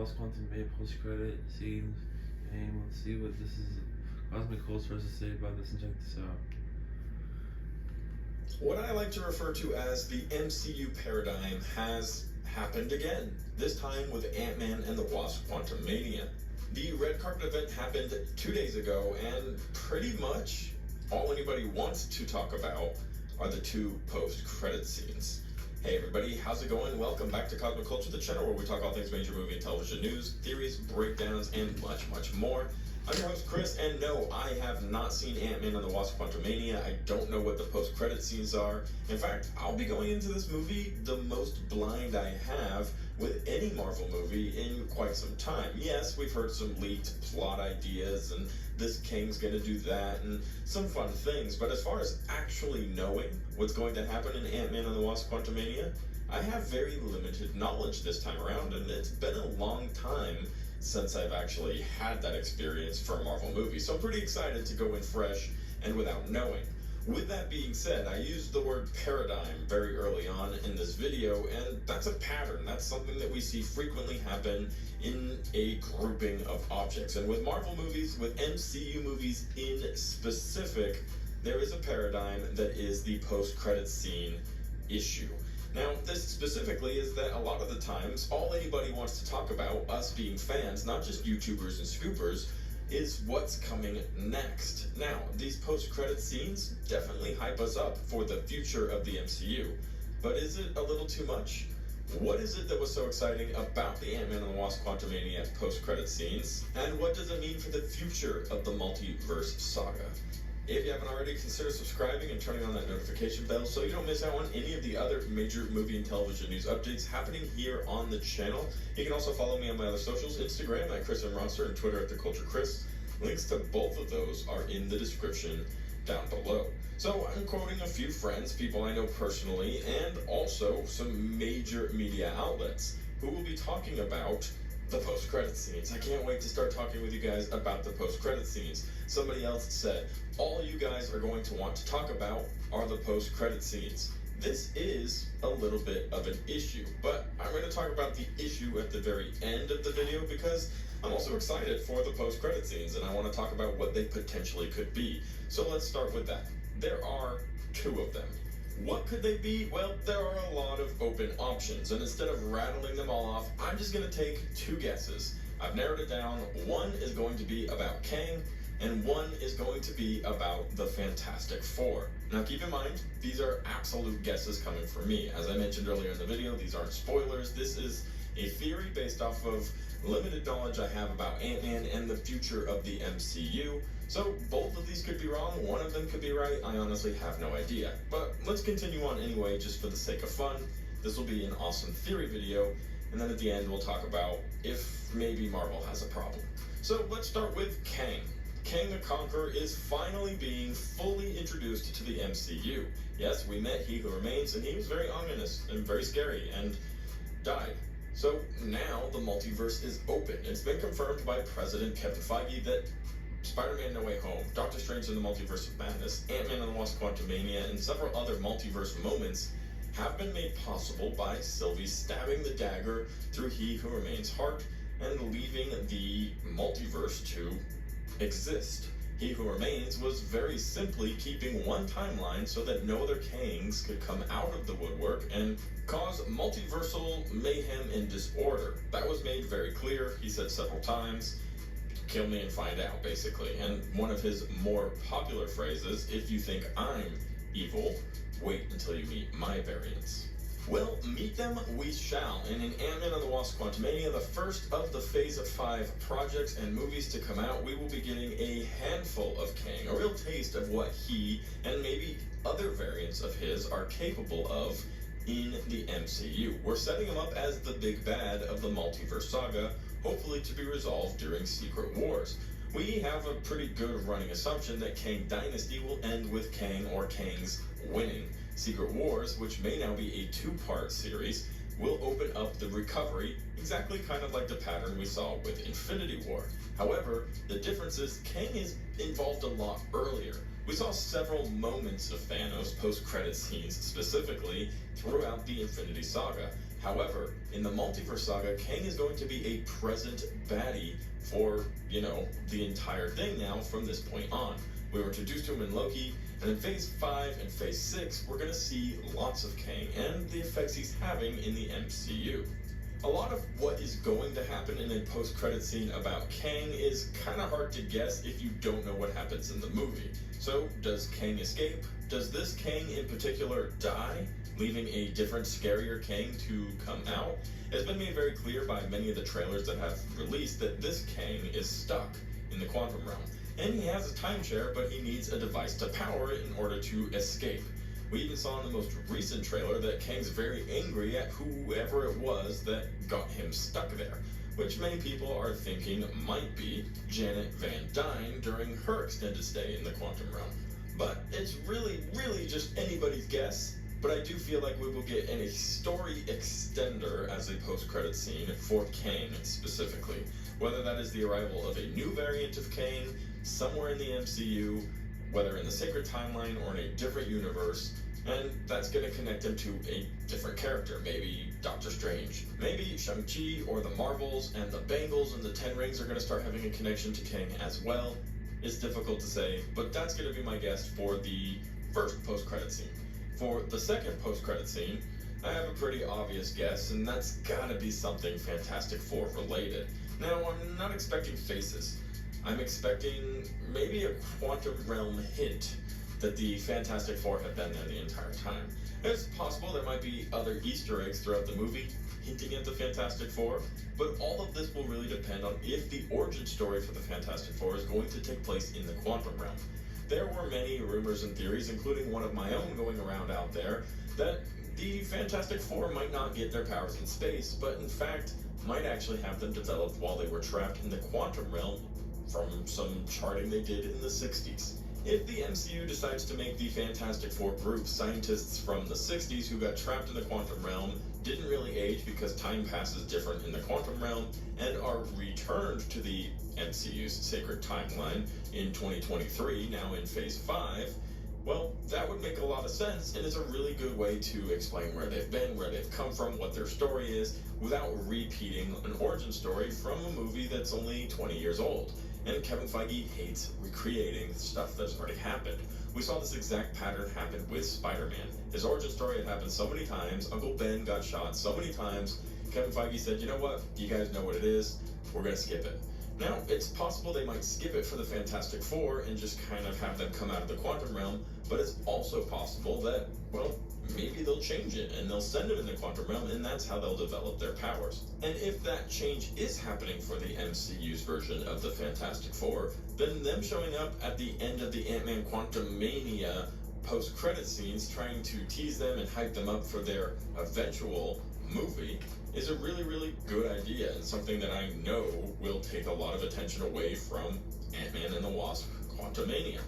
Wasp Quantumania post-credit scene, and let's see what this is. Cosmic Host versus say about this and check this out. What I like to refer to as the MCU paradigm has happened again, this time with Ant-Man and the Wasp Quantumania. The red carpet event happened 2 days ago, and pretty much all anybody wants to talk about are the two post-credit scenes. Hey everybody, how's it going? Welcome back to Cosmic Culture, the channel where we talk all things major movie and television news, theories, breakdowns, and much, much more. I'm your host, Chris, and no, I have not seen Ant-Man and the Wasp Quantumania. I don't know what the post-credit scenes are. In fact, I'll be going into this movie the most blind I have with any Marvel movie in quite some time. Yes, we've heard some leaked plot ideas, and this King's gonna do that, and some fun things, but as far as actually knowing what's going to happen in Ant-Man and the Wasp Quantumania, I have very limited knowledge this time around, and it's been a long time since I've actually had that experience for a Marvel movie. So I'm pretty excited to go in fresh and without knowing. With that being said, I used the word paradigm very early on in this video, and that's a pattern. That's something that we see frequently happen in a grouping of objects. And with Marvel movies, with MCU movies in specific, there is a paradigm that is the post-credit scene issue. Now, this specifically is that a lot of the times, all anybody wants to talk about, us being fans, not just YouTubers and scoopers, is what's coming next. Now, these post-credit scenes definitely hype us up for the future of the MCU. But is it a little too much? What is it that was so exciting about the Ant-Man and the Wasp Quantumania post-credit scenes? And what does it mean for the future of the multiverse saga? If you haven't already, consider subscribing and turning on that notification bell so you don't miss out on any of the other major movie and television news updates happening here on the channel. You can also follow me on my other socials, Instagram at Chris M. Rosser and Twitter at TheCultureChris. Links to both of those are in the description down below. So I'm quoting a few friends, people I know personally, and also some major media outlets who will be talking about the post-credit scenes. I can't wait to start talking with you guys about the post-credit scenes. Somebody else said, all you guys are going to want to talk about are the post-credit scenes. This is a little bit of an issue, but I'm going to talk about the issue at the very end of the video because I'm also excited for the post-credit scenes and I want to talk about what they potentially could be. So let's start with that. There are two of them. What could they be? Well, there are a lot of open options, and instead of rattling them all off, I'm just going to take two guesses. I've narrowed it down. One is going to be about Kang, and one is going to be about the Fantastic Four. Now keep in mind, these are absolute guesses coming from me. As I mentioned earlier in the video, these aren't spoilers. This is a theory based off of limited knowledge I have about Ant-Man and the future of the MCU. So both of these could be wrong, one of them could be right, I honestly have no idea. But let's continue on anyway, just for the sake of fun. This will be an awesome theory video, and then at the end we'll talk about if maybe Marvel has a problem. So let's start with Kang. Kang the Conqueror is finally being fully introduced to the MCU. Yes, we met He Who Remains, and he was very ominous and very scary, and died. So now the multiverse is open. It's been confirmed by President Kevin Feige that Spider-Man No Way Home, Doctor Strange in the Multiverse of Madness, Ant-Man and the Wasp Quantumania, and several other multiverse moments have been made possible by Sylvie stabbing the dagger through He Who Remains' heart and leaving the multiverse to exist. He Who Remains was very simply keeping one timeline so that no other Kangs could come out of the woodwork and cause multiversal mayhem and disorder. That was made very clear. He said several times, kill me and find out, basically. And one of his more popular phrases, if you think I'm evil, wait until you meet my variants. Well, meet them we shall, and in Ant-Man and the Wasp Quantumania, the first of the Phase 5 projects and movies to come out, we will be getting a handful of Kang, a real taste of what he, and maybe other variants of his, are capable of in the MCU. We're setting him up as the big bad of the multiverse saga, hopefully to be resolved during Secret Wars. We have a pretty good running assumption that Kang Dynasty will end with Kang or Kangs winning. Secret Wars, which may now be a two-part series, will open up the recovery, exactly kind of like the pattern we saw with Infinity War. However, the difference is Kang is involved a lot earlier. We saw several moments of Thanos post-credit scenes specifically throughout the Infinity Saga. However, in the Multiverse Saga, Kang is going to be a present baddie for, the entire thing now from this point on. We were introduced to him in Loki, and in Phase 5 and Phase 6, we're going to see lots of Kang and the effects he's having in the MCU. A lot of what is going to happen in a post-credit scene about Kang is kind of hard to guess if you don't know what happens in the movie. So, does Kang escape? Does this Kang in particular die, leaving a different, scarier Kang to come out? It's been made very clear by many of the trailers that have released that this Kang is stuck in the quantum realm. And he has a time chair, but he needs a device to power it in order to escape. We even saw in the most recent trailer that Kang's very angry at whoever it was that got him stuck there, which many people are thinking might be Janet Van Dyne during her extended stay in the quantum realm. But it's really just anybody's guess. But I do feel like we will get a story extender as a post-credit scene for Kang specifically. Whether that is the arrival of a new variant of Kang somewhere in the MCU, whether in the Sacred Timeline or in a different universe, and that's going to connect him to a different character. Maybe Doctor Strange. Maybe Shang-Chi or the Marvels and the Bangles and the Ten Rings are going to start having a connection to Kang as well. It's difficult to say, but that's going to be my guess for the first post-credit scene. For the second post-credit scene, I have a pretty obvious guess, and that's gotta be something Fantastic Four related. Now, I'm not expecting faces. I'm expecting maybe a quantum realm hint that the Fantastic Four have been there the entire time. It's possible there might be other Easter eggs throughout the movie hinting at the Fantastic Four, but all of this will really depend on if the origin story for the Fantastic Four is going to take place in the quantum realm. There were many rumors and theories, including one of my own going around out there, that the Fantastic Four might not get their powers in space, but in fact might actually have them developed while they were trapped in the quantum realm from some charting they did in the 60s. If the MCU decides to make the Fantastic Four group scientists from the 60s who got trapped in the quantum realm, didn't really age because time passes different in the quantum realm, and are returned to the MCU's Sacred Timeline in 2023, now in Phase 5, well, that would make a lot of sense, and is a really good way to explain where they've been, where they've come from, what their story is, without repeating an origin story from a movie that's only 20 years old. And Kevin Feige hates recreating stuff that's already happened. We saw this exact pattern happen with Spider-Man. His origin story had happened so many times, Uncle Ben got shot so many times, Kevin Feige said, you know what, you guys know what it is, we're gonna skip it. Now, it's possible they might skip it for the Fantastic Four and just kind of have them come out of the quantum realm, but it's also possible that, well, maybe they'll change it and they'll send them in the quantum realm, and that's how they'll develop their powers. And if that change is happening for the MCU's version of the Fantastic Four, then them showing up at the end of the Ant-Man Quantumania post-credit scenes, trying to tease them and hype them up for their eventual movie, is a really good idea, and something that I know will take a lot of attention away from Ant-Man and the Wasp Quantumania.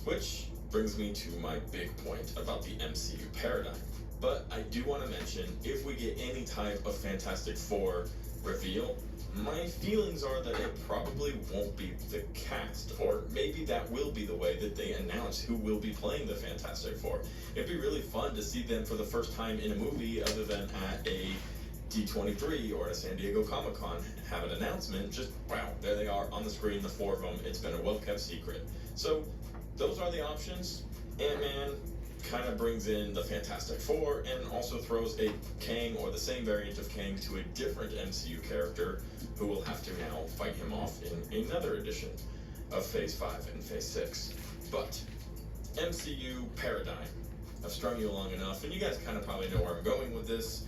Which brings me to my big point about the MCU paradigm. But I do want to mention, if we get any type of Fantastic Four reveal, my feelings are that it probably won't be the cast, or maybe that will be the way that they announce who will be playing the Fantastic Four. It'd be really fun to see them for the first time in a movie other than at a D23 or at a San Diego Comic-Con, have an announcement, just wow, there they are on the screen, the four of them. It's been a well-kept secret. So those are the options. Ant-Man kind of brings in the Fantastic Four and also throws a Kang or the same variant of Kang to a different MCU character who will have to now fight him off in another edition of Phase 5 and Phase 6. But MCU paradigm. I've strung you along enough, and you guys kind of probably know where I'm going with this.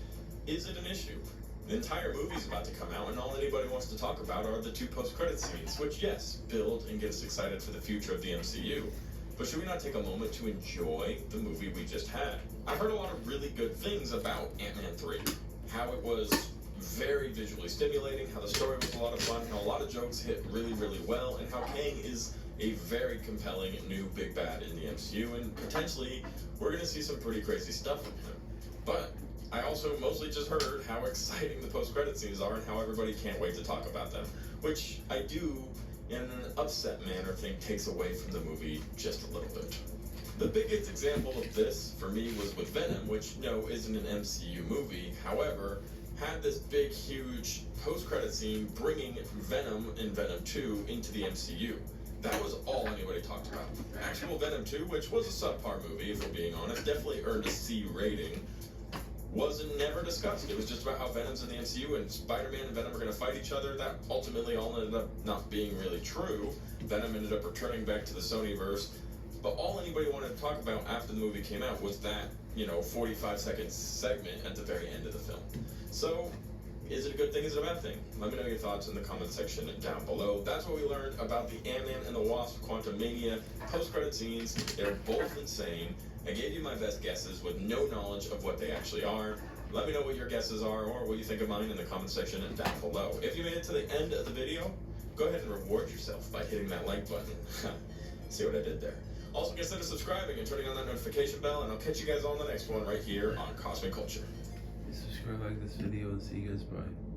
Is it an issue? The entire movie's about to come out, and all anybody wants to talk about are the two post-credit scenes, which, yes, build and get us excited for the future of the MCU. But should we not take a moment to enjoy the movie we just had? I heard a lot of really good things about Ant-Man 3. How it was very visually stimulating, how the story was a lot of fun, how a lot of jokes hit really well, and how Kang is a very compelling new big bad in the MCU, and potentially we're going to see some pretty crazy stuff from him. But I also mostly just heard how exciting the post-credit scenes are and how everybody can't wait to talk about them, which I do, in an upset manner, think takes away from the movie just a little bit. The biggest example of this for me was with Venom, which no isn't an MCU movie. However, had this big, huge post-credit scene bringing Venom and Venom 2 into the MCU. That was all anybody talked about. Actual Venom 2, which was a subpar movie, if we're being honest, definitely earned a C rating, wasn't never discussed. It was just about how Venom's in the MCU and Spider-Man and Venom are going to fight each other. That ultimately all ended up not being really true. Venom ended up returning back to the Sonyverse. But all anybody wanted to talk about after the movie came out was that, 45-second segment at the very end of the film. So, is it a good thing? Is it a bad thing? Let me know your thoughts in the comment section down below. That's what we learned about the Ant-Man and the Wasp Quantumania post-credit scenes. They're both insane. I gave you my best guesses with no knowledge of what they actually are. Let me know what your guesses are or what you think of mine in the comment section down below. If you made it to the end of the video, go ahead and reward yourself by hitting that like button. See what I did there? Also consider subscribing and turning on that notification bell, and I'll catch you guys on the next one right here on Cosmic Culture. Please subscribe, like this video, and see you guys. Bye.